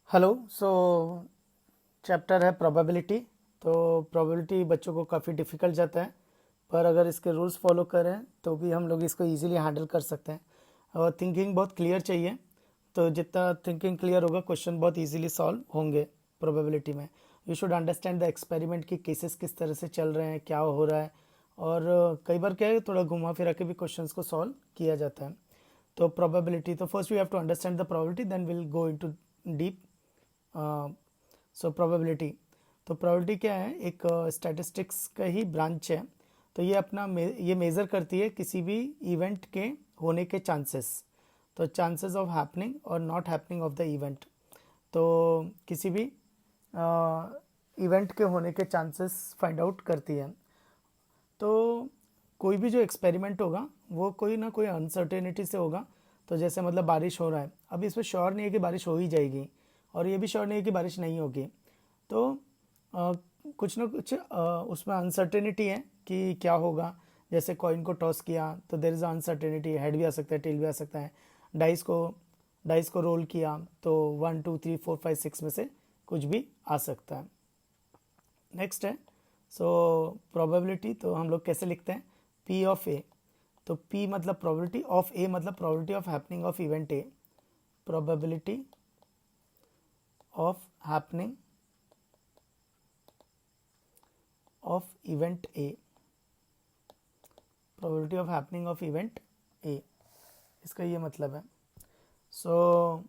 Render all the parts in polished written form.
Hello. Chapter है probability. तो probability बच्चों को काफ़ी डिफ़िकल्ट जाता है, पर अगर इसके रूल्स फॉलो करें तो भी हम लोग इसको इजीली हैंडल कर सकते हैं। और थिंकिंग बहुत क्लियर चाहिए, तो जितना थिंकिंग क्लियर होगा क्वेश्चन बहुत इजीली सॉल्व होंगे प्रोबेबिलिटी में। You should understand the experiment की केसेस किस तरह से चल रहे हैं, क्या हो रहा है, और कई बार क्या है थोड़ा घुमा फिरा के भी क्वेश्चंस को सॉल्व किया जाता है। तो प्रोबेबिलिटी, तो first we have to understand the probability, then will go into deep. So probability, तो प्रोबेबिलिटी क्या है, एक स्टैटिस्टिक्स का ही ब्रांच है। तो ये ये मेज़र करती है किसी भी इवेंट के होने के चांसेस, तो चांसेस ऑफ हैपनिंग और not happening of the event. तो किसी भी इवेंट के होने के चांसेस फाइंड आउट करती है। तो कोई भी जो एक्सपेरिमेंट होगा वो कोई ना कोई अनसर्टेनिटी से होगा। तो जैसे मतलब बारिश हो रहा है, अब इसमें श्योर नहीं है कि बारिश हो ही जाएगी, और ये भी श्योर नहीं है कि बारिश नहीं होगी। तो अ, कुछ ना कुछ उसमें अनसर्टेनिटी है कि क्या होगा। जैसे कॉइन को टॉस किया तो देर इज़ अनसर्टेनिटी, हेड भी आ सकता है, टेल भी आ सकता है। डाइस को रोल किया तो 1 2 3 4 5 6 में से कुछ भी आ सकता है। नेक्स्ट है प्रोबेबिलिटी, तो हम लोग कैसे लिखते हैं, पी ऑफ ए। तो पी मतलब प्रोबेबिलिटी ऑफ ए, मतलब probability of happening of event A. Probability of happening of event A, probability of happening of event A, इसका ये मतलब है। सो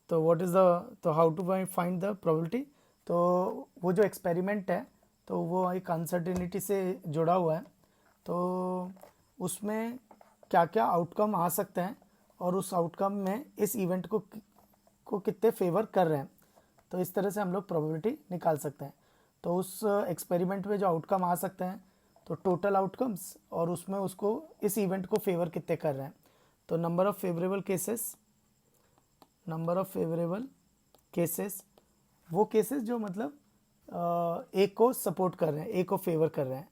तो व्हाट इज़ द, तो how to find the probability. तो वो जो एक्सपेरिमेंट है तो वो एक अनसर्टेनिटी से जुड़ा हुआ है। तो उसमें क्या क्या आउटकम आ सकते हैं, और उस आउटकम में इस इवेंट को कितने फेवर कर रहे हैं। तो इस तरह से हम लोग प्रोबेबिलिटी निकाल सकते हैं। तो उस एक्सपेरिमेंट में जो आउटकम आ सकते हैं, तो टोटल आउटकम्स, और उसमें उसको इस इवेंट को फेवर कितने कर रहे हैं। तो नंबर ऑफ फेवरेबल केसेस, वो केसेस जो मतलब ए को सपोर्ट कर रहे हैं, ए को फेवर कर रहे हैं।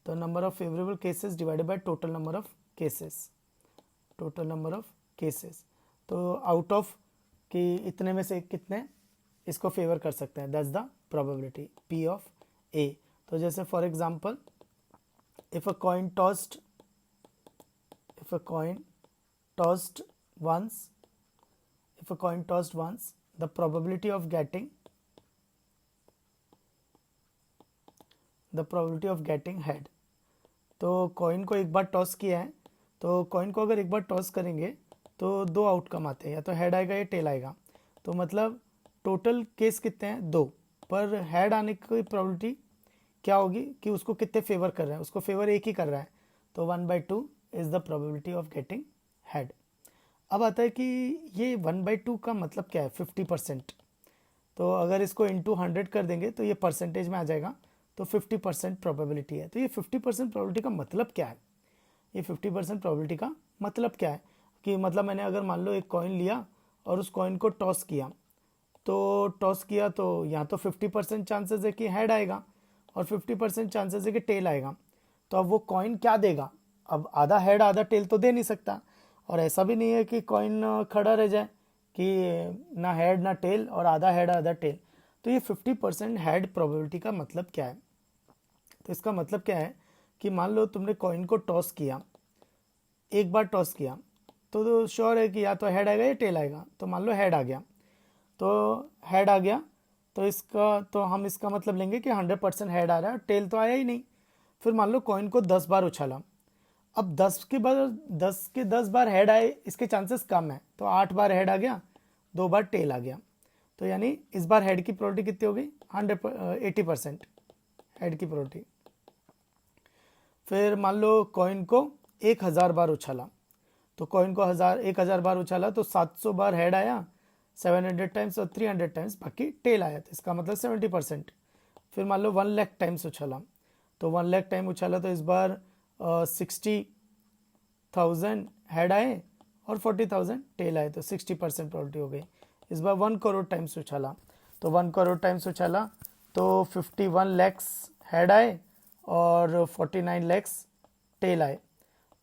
तो number of favourable cases divided by total number of cases. तो आउट ऑफ कि इतने में से कितने इसको फेवर कर सकते हैं, that's the probability P of A. तो जैसे for example, if a coin tossed once, the probability of getting head। तो कॉइन को एक बार टॉस किया है, तो कॉइन को अगर एक बार टॉस करेंगे तो दो आउटकम आते हैं, या तो हेड आएगा या टेल आएगा। तो मतलब टोटल केस कितने हैं, दो, पर हेड आने की प्रोबेबिलिटी क्या होगी कि उसको कितने फेवर कर रहे हैं, उसको फेवर एक ही कर रहा है। तो 1/2 is the probability of getting head. अब आता है कि ये 1/2 का मतलब क्या है, 50%। तो अगर इसको इंटू 100 कर देंगे तो ये परसेंटेज में आ जाएगा। तो 50% प्रोबेबिलिटी है। तो ये 50% प्रोबेबिलिटी का मतलब क्या है, ये 50% प्रोबेबिलिटी का मतलब क्या है कि मतलब मैंने अगर मान लो एक कॉइन लिया और उस कॉइन को टॉस किया, तो यहाँ तो 50% चांसेस है कि हेड आएगा और 50% चांसेस है कि टेल आएगा। तो अब वो कॉइन क्या देगा, अब आधा हेड आधा टेल तो दे नहीं सकता, और ऐसा भी नहीं है कि कॉइन खड़ा रह जाए कि ना हेड ना टेल और आधा हेड आधा टेल। तो ये 50% हेड प्रोबेबिलिटी का मतलब क्या है। तो इसका मतलब क्या है कि मान लो तुमने कॉइन को टॉस किया, एक बार टॉस किया, तो श्योर है कि या तो हेड आएगा या टेल आएगा। तो मान लो हेड आ गया, तो हेड आ गया, तो हम इसका मतलब लेंगे कि 100% हेड आ रहा है, टेल तो आया ही नहीं। फिर मान लो कॉइन को 10 बार उछाला, अब 10 बार हेड आए इसके चांसेस कम है, तो 8 बार हेड आ गया, 2 बार टेल आ गया। तो यानी इस बार हेड की प्रोबेबिलिटी कितनी हो गई, 80% हेड की प्रोबेबिलिटी। फिर मान लो कॉइन को 1000 बार उछाला, तो कॉइन को 1000 बार उछाला तो 700 बार हेड आया, 700 टाइम्स, और 300 टाइम्स बाकी टेल आया, तो इसका मतलब 70%। फिर मान लो 1 लाख टाइम्स उछाला, तो 1 लाख टाइम उछाला तो इस बार 60,000 हेड आए और 40,000 टेल आए, तो 60% प्रोबेबिलिटी हो गई। इस बार 1 करोड़ टाइम्स उछाला, तो 1 करोड़ टाइम्स उछाला तो 51 लैक्स हेड आए और 49 लैक्स टेल आए।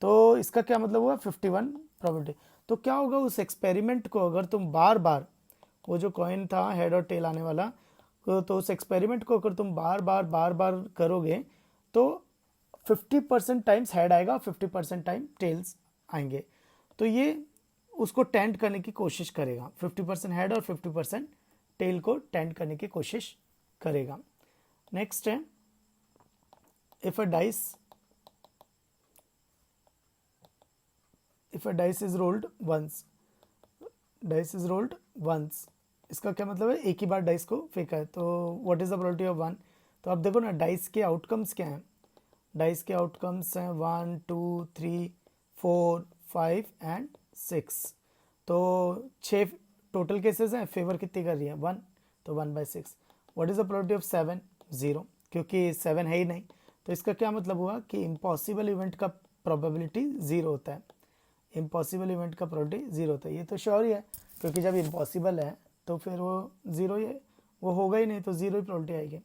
तो इसका क्या मतलब हुआ, 51 प्रोबेबिलिटी। तो क्या होगा उस एक्सपेरिमेंट को अगर तुम बार बार, वो जो कॉइन था हेड और टेल आने वाला, तो उस एक्सपेरिमेंट को अगर तुम बार बार करोगे तो 50% टाइम्स हेड आएगा, 50% टाइम टेल्स आएंगे। तो ये उसको टेंड करने की कोशिश करेगा, 50% हेड और 50% टेल को टेंड करने की कोशिश करेगा। नेक्स्ट है if a dice is rolled once, dice is rolled once, इसका क्या मतलब है, एक ही बार डाइस को फेंका है, तो what is the probability of 1। तो आप देखो ना डाइस के आउटकम्स क्या हैं, डाइस के आउटकम्स हैं 1 2 3 4 5 एंड 6। तो 6 टोटल केसेस हैं, फेवर कितनी कर रही है 1, तो 1/6। What is the probability of 7, 0, क्योंकि 7 है ही नहीं। तो इसका क्या मतलब हुआ कि इम्पॉसिबल इवेंट का प्रोबेबिलिटी 0 होता है, इम्पॉसिबल इवेंट का प्रोबेबिलिटी 0 होता है। ये तो श्योर ही है, क्योंकि जब इम्पॉसिबल है तो फिर वो 0 ही है, वो होगा ही नहीं, तो 0 ही प्रोबेबिलिटी आएगी।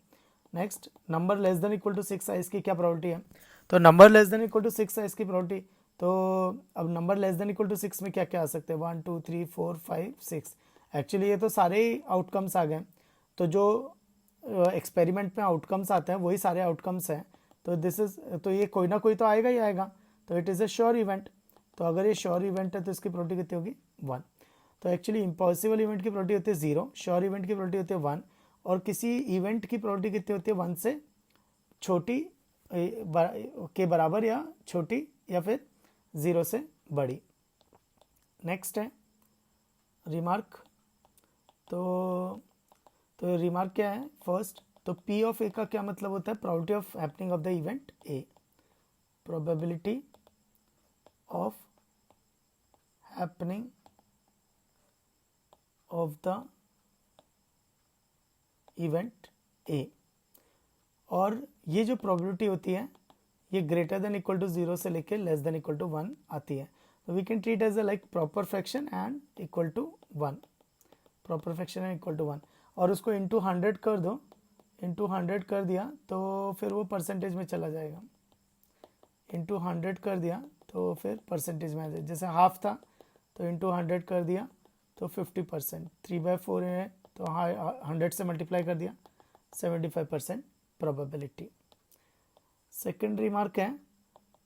Next, number less than equal to 6 size की क्या प्रोबेबिलिटी है, तो number less than equal to 6 size की प्रोबेबिलिटी। तो अब number less than equal to 6 में क्या क्या आ सकते हैं, 1 2 3 4 5 6। एक्चुअली ये तो सारे ही आउटकम्स आ गए, तो जो एक्सपेरिमेंट में आउटकम्स आते हैं वही सारे आउटकम्स हैं। तो दिस इज, तो ये कोई ना कोई तो आएगा ही आएगा, तो it is a sure event. तो अगर ये श्योर इवेंट है तो इसकी प्रोबेबिलिटी कितनी होगी 1। तो एक्चुअली इम्पॉसिबल इवेंट की प्रोबेबिलिटी होती है 0, श्योर इवेंट की प्रोबेबिलिटी होती है 1, और किसी इवेंट की प्रोबेबिलिटी कितनी होती है 1 से छोटी के बराबर या छोटी, या फिर 0 से बड़ी। नेक्स्ट है रिमार्क। तो रिमार्क क्या है, फर्स्ट तो P ऑफ A का क्या मतलब होता है, probability of happening of the event A, probability of happening of the event A। और ये जो प्रोबेबिलिटी होती है ये ग्रेटर देन इक्वल टू 0 से लेके लेस देन इक्वल टू 1 आती है। तो we can treat as a like proper fraction and equal to 1, proper fraction and equal to 1, और उसको इंटू 100 कर दो, इंटू 100 कर दिया तो फिर वो परसेंटेज में चला जाएगा, इंटू 100 कर दिया तो फिर परसेंटेज में आ जाए। जैसे हाफ था तो इंटू 100 कर दिया तो 50%, 3/4 है तो 100 से मल्टीप्लाई कर दिया, 75% प्रोबेबिलिटी। सेकेंड रिमार्क है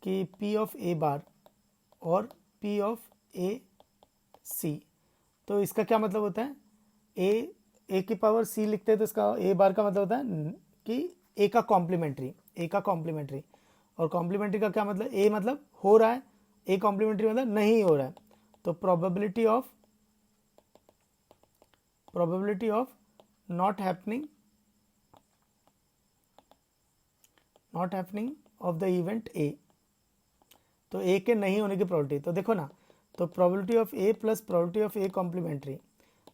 कि P ऑफ A बार और P ऑफ A C, तो इसका क्या मतलब होता है, A की पावर C लिखते हैं तो इसका A बार का मतलब होता है कि A का कॉम्प्लीमेंट्री, A का कॉम्प्लीमेंट्री। और कॉम्प्लीमेंट्री का क्या मतलब, A मतलब हो रहा है, A कॉम्प्लीमेंट्री मतलब नहीं हो रहा है। तो probability of not happening of the event A, तो A के नहीं होने की प्रोबेबिलिटी। तो देखो ना, तो probability of A plus probability of A complementary,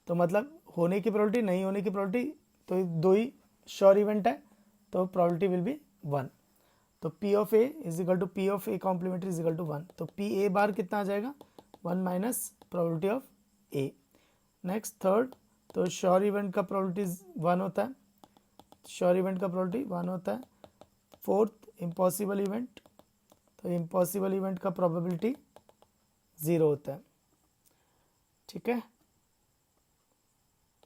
तो मतलब होने की प्रोबेबिलिटी, नहीं होने की प्रोबेबिलिटी, तो दो ही श्योर इवेंट है, तो प्रोबेबिलिटी विल बी 1। तो P of A is equal to P of A complementary is equal to 1, तो P A बार कितना आ जाएगा 1 minus probability of A। Next third, तो श्योर इवेंट का प्रोबेबिलिटी 1 होता है, श्योर इवेंट का प्रोबेबिलिटी 1 होता है। फोर्थ इम्पॉसिबल इवेंट, तो इम्पॉसिबल इवेंट का प्रोबेबिलिटी 0 होता है। ठीक है।